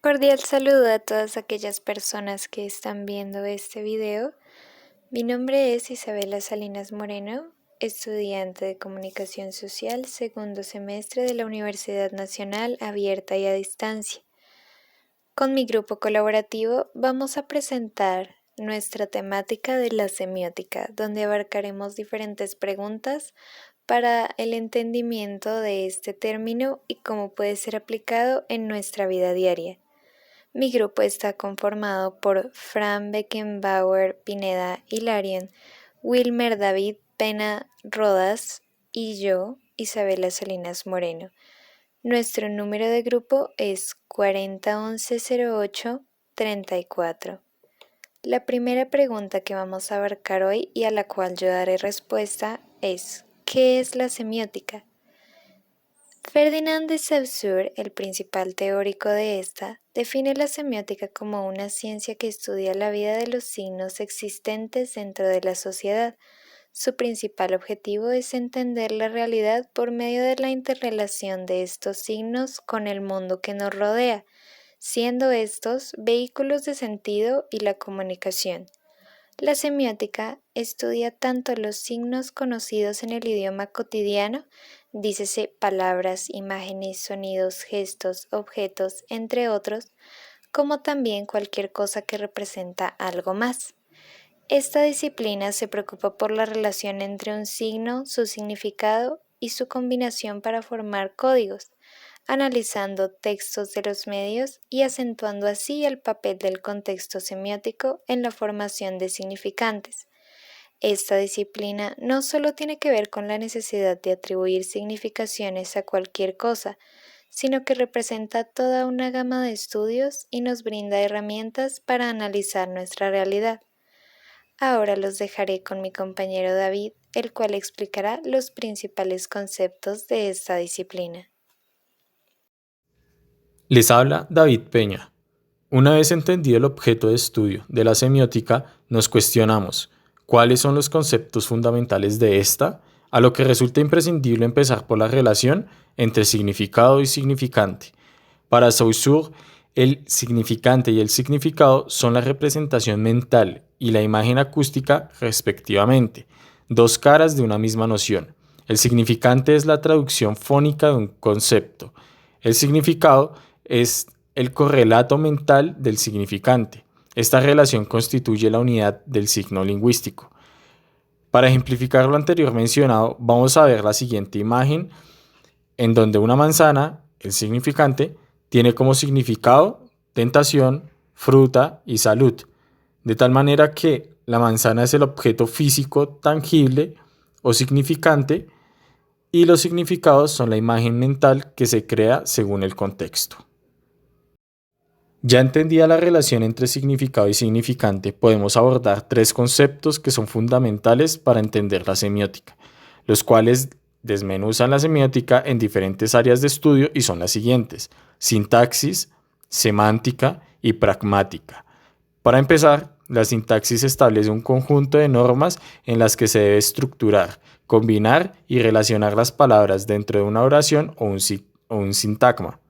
Cordial saludo a todas aquellas personas que están viendo este video. Mi nombre es Isabela Salinas Moreno, estudiante de Comunicación Social, segundo semestre de la Universidad Nacional Abierta y a Distancia. Con mi grupo colaborativo vamos a presentar nuestra temática de la semiótica, donde abarcaremos diferentes preguntas para el entendimiento de este término y cómo puede ser aplicado en nuestra vida diaria. Mi grupo está conformado por Fran Beckenbauer Pineda Hilarion, Wilmer David Pena Rodas y yo, Isabela Salinas Moreno. Nuestro número de grupo es 40110834. La primera pregunta que vamos a abarcar hoy y a la cual yo daré respuesta es: ¿qué es la semiótica? Ferdinand de Saussure, el principal teórico de esta, define la semiótica como una ciencia que estudia la vida de los signos existentes dentro de la sociedad. Su principal objetivo es entender la realidad por medio de la interrelación de estos signos con el mundo que nos rodea, siendo estos vehículos de sentido y la comunicación. La semiótica estudia tanto los signos conocidos en el idioma cotidiano, dícese palabras, imágenes, sonidos, gestos, objetos, entre otros, como también cualquier cosa que representa algo más. Esta disciplina se preocupa por la relación entre un signo, su significado y su combinación para formar códigos, analizando textos de los medios y acentuando así el papel del contexto semiótico en la formación de significantes. Esta disciplina no solo tiene que ver con la necesidad de atribuir significaciones a cualquier cosa, sino que representa toda una gama de estudios y nos brinda herramientas para analizar nuestra realidad. Ahora los dejaré con mi compañero David, el cual explicará los principales conceptos de esta disciplina. Les habla David Peña. Una vez entendido el objeto de estudio de la semiótica, nos cuestionamos cuáles son los conceptos fundamentales de esta, a lo que resulta imprescindible empezar por la relación entre significado y significante. Para Saussure, el significante y el significado son la representación mental y la imagen acústica respectivamente, dos caras de una misma noción. El significante es la traducción fónica de un concepto. El significado es el correlato mental del significante. Esta relación constituye la unidad del signo lingüístico. Para ejemplificar lo anterior mencionado, vamos a ver la siguiente imagen en donde una manzana, el significante, tiene como significado tentación, fruta y salud, de tal manera que la manzana es el objeto físico tangible o significante y los significados son la imagen mental que se crea según el contexto. Ya entendida la relación entre significado y significante, podemos abordar tres conceptos que son fundamentales para entender la semiótica, los cuales desmenuzan la semiótica en diferentes áreas de estudio y son las siguientes: sintaxis, semántica y pragmática. Para empezar, la sintaxis establece un conjunto de normas en las que se debe estructurar, combinar y relacionar las palabras dentro de una oración o un sintagma.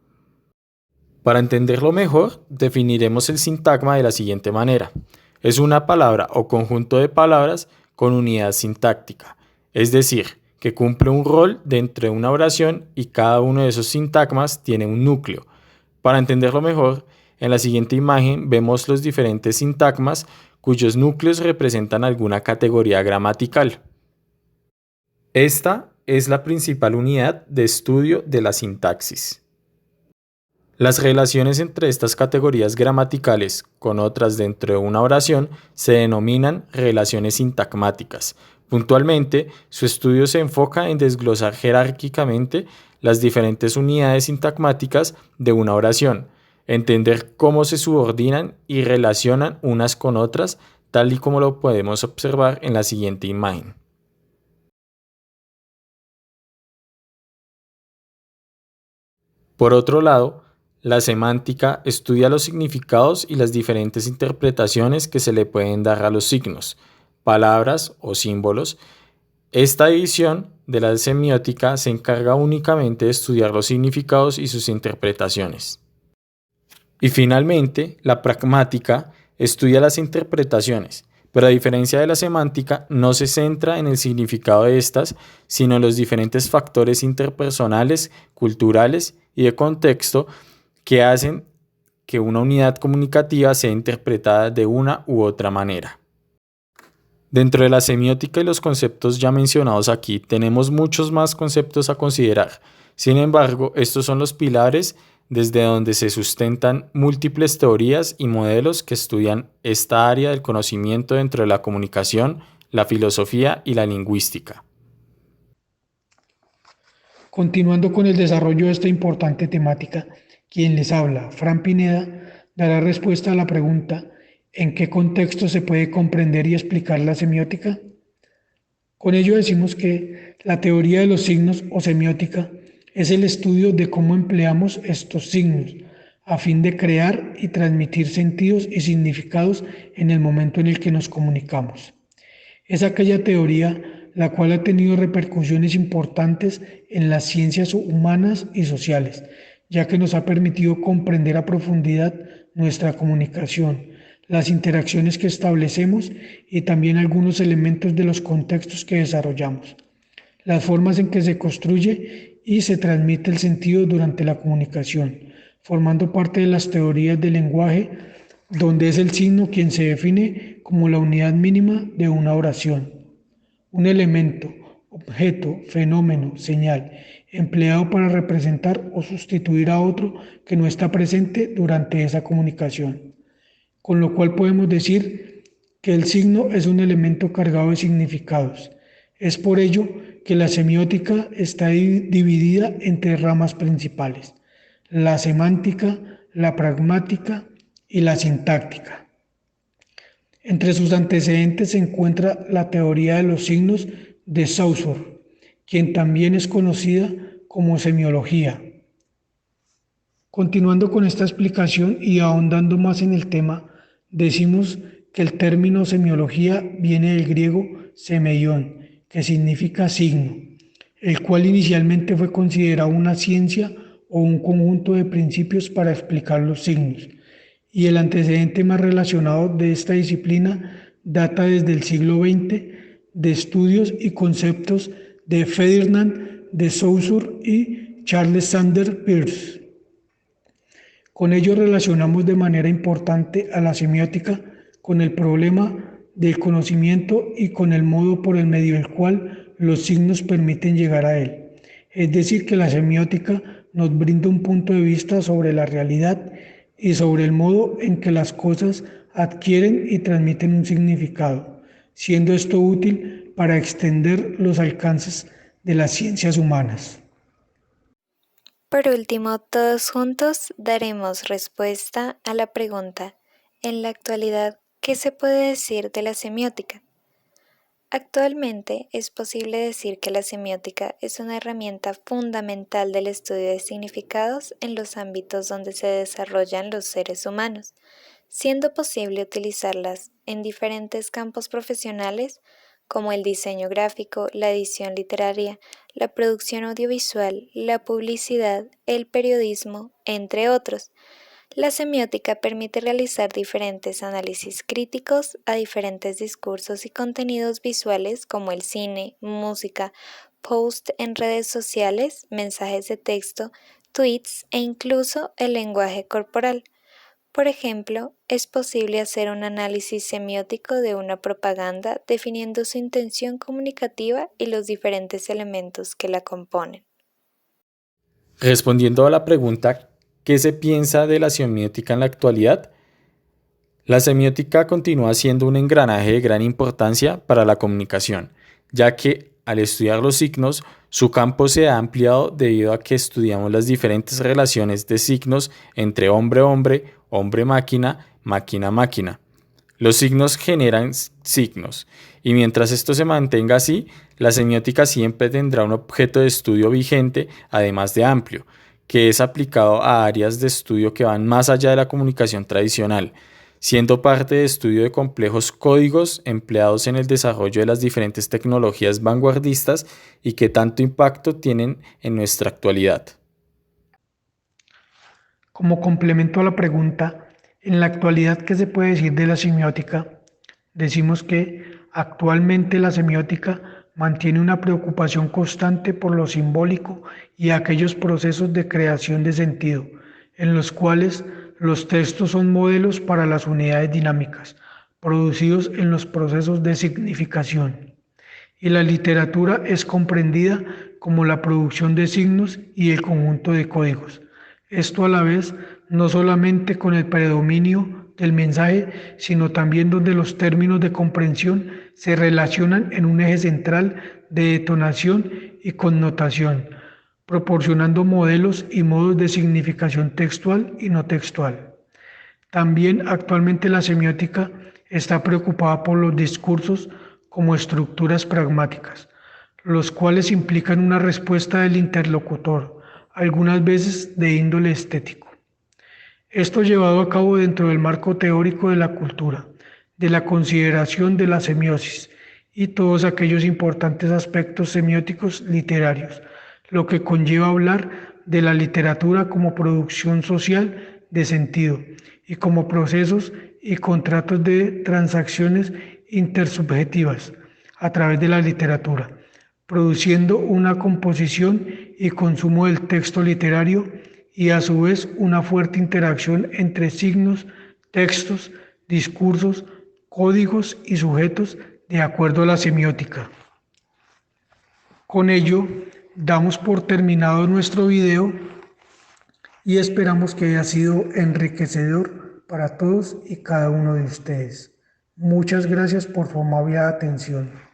Para entenderlo mejor, definiremos el sintagma de la siguiente manera. Es una palabra o conjunto de palabras con unidad sintáctica, es decir, que cumple un rol dentro de una oración y cada uno de esos sintagmas tiene un núcleo. Para entenderlo mejor, en la siguiente imagen vemos los diferentes sintagmas cuyos núcleos representan alguna categoría gramatical. Esta es la principal unidad de estudio de la sintaxis. Las relaciones entre estas categorías gramaticales con otras dentro de una oración se denominan relaciones sintagmáticas. Puntualmente, su estudio se enfoca en desglosar jerárquicamente las diferentes unidades sintagmáticas de una oración, entender cómo se subordinan y relacionan unas con otras, tal y como lo podemos observar en la siguiente imagen. Por otro lado, la semántica estudia los significados y las diferentes interpretaciones que se le pueden dar a los signos, palabras o símbolos. Esta división de la semiótica se encarga únicamente de estudiar los significados y sus interpretaciones. Y finalmente, la pragmática estudia las interpretaciones, pero a diferencia de la semántica, no se centra en el significado de estas, sino en los diferentes factores interpersonales, culturales y de contexto que hacen que una unidad comunicativa sea interpretada de una u otra manera. Dentro de la semiótica y los conceptos ya mencionados aquí, tenemos muchos más conceptos a considerar. Sin embargo, estos son los pilares desde donde se sustentan múltiples teorías y modelos que estudian esta área del conocimiento dentro de la comunicación, la filosofía y la lingüística. Continuando con el desarrollo de esta importante temática, quien les habla, Fran Pineda, dará respuesta a la pregunta: ¿en qué contexto se puede comprender y explicar la semiótica? Con ello decimos que la teoría de los signos o semiótica es el estudio de cómo empleamos estos signos a fin de crear y transmitir sentidos y significados en el momento en el que nos comunicamos. Es aquella teoría la cual ha tenido repercusiones importantes en las ciencias humanas y sociales, ya que nos ha permitido comprender a profundidad nuestra comunicación, las interacciones que establecemos y también algunos elementos de los contextos que desarrollamos, las formas en que se construye y se transmite el sentido durante la comunicación, formando parte de las teorías del lenguaje, donde es el signo quien se define como la unidad mínima de una oración, un elemento, objeto, fenómeno, señal, empleado para representar o sustituir a otro que no está presente durante esa comunicación. Con lo cual podemos decir que el signo es un elemento cargado de significados. Es por ello que la semiótica está dividida en tres ramas principales: la semántica, la pragmática y la sintáctica. Entre sus antecedentes se encuentra la teoría de los signos de Saussure, quien también es conocida como semiología. Continuando con esta explicación y ahondando más en el tema, decimos que el término semiología viene del griego semeion, que significa signo, el cual inicialmente fue considerado una ciencia o un conjunto de principios para explicar los signos, y el antecedente más relacionado de esta disciplina data desde el siglo XX, de estudios y conceptos de Ferdinand de Saussure y Charles Sanders Peirce. Con ello relacionamos de manera importante a la semiótica con el problema del conocimiento y con el modo por el medio del cual los signos permiten llegar a él. Es decir, que la semiótica nos brinda un punto de vista sobre la realidad y sobre el modo en que las cosas adquieren y transmiten un significado, siendo esto útil para extender los alcances de las ciencias humanas. Por último, todos juntos daremos respuesta a la pregunta: en la actualidad, ¿qué se puede decir de la semiótica? Actualmente es posible decir que la semiótica es una herramienta fundamental del estudio de significados en los ámbitos donde se desarrollan los seres humanos, siendo posible utilizarlas en diferentes campos profesionales como el diseño gráfico, la edición literaria, la producción audiovisual, la publicidad, el periodismo, entre otros. La semiótica permite realizar diferentes análisis críticos a diferentes discursos y contenidos visuales como el cine, música, posts en redes sociales, mensajes de texto, tweets e incluso el lenguaje corporal. Por ejemplo, es posible hacer un análisis semiótico de una propaganda definiendo su intención comunicativa y los diferentes elementos que la componen. Respondiendo a la pregunta, ¿qué se piensa de la semiótica en la actualidad? La semiótica continúa siendo un engranaje de gran importancia para la comunicación, ya que al estudiar los signos, su campo se ha ampliado debido a que estudiamos las diferentes relaciones de signos entre hombre-hombre, hombre-máquina, máquina-máquina. Los signos generan signos, y mientras esto se mantenga así, la semiótica siempre tendrá un objeto de estudio vigente, además de amplio, que es aplicado a áreas de estudio que van más allá de la comunicación tradicional, siendo parte de estudio de complejos códigos empleados en el desarrollo de las diferentes tecnologías vanguardistas y que tanto impacto tienen en nuestra actualidad. Como complemento a la pregunta, en la actualidad, ¿qué se puede decir de la semiótica? Decimos que actualmente la semiótica mantiene una preocupación constante por lo simbólico y aquellos procesos de creación de sentido, en los cuales los textos son modelos para las unidades dinámicas, producidos en los procesos de significación. Y la literatura es comprendida como la producción de signos y el conjunto de códigos. Esto a la vez no solamente con el predominio del mensaje, sino también donde los términos de comprensión se relacionan en un eje central de detonación y connotación, proporcionando modelos y modos de significación textual y no textual. También actualmente la semiótica está preocupada por los discursos como estructuras pragmáticas, los cuales implican una respuesta del interlocutor, algunas veces de índole estético. Esto llevado a cabo dentro del marco teórico de la cultura, de la consideración de la semiosis y todos aquellos importantes aspectos semióticos literarios, lo que conlleva hablar de la literatura como producción social de sentido y como procesos y contratos de transacciones intersubjetivas a través de la literatura, produciendo una composición y consumo del texto literario y a su vez una fuerte interacción entre signos, textos, discursos, códigos y sujetos de acuerdo a la semiótica. Con ello, damos por terminado nuestro video y esperamos que haya sido enriquecedor para todos y cada uno de ustedes. Muchas gracias por su amable atención.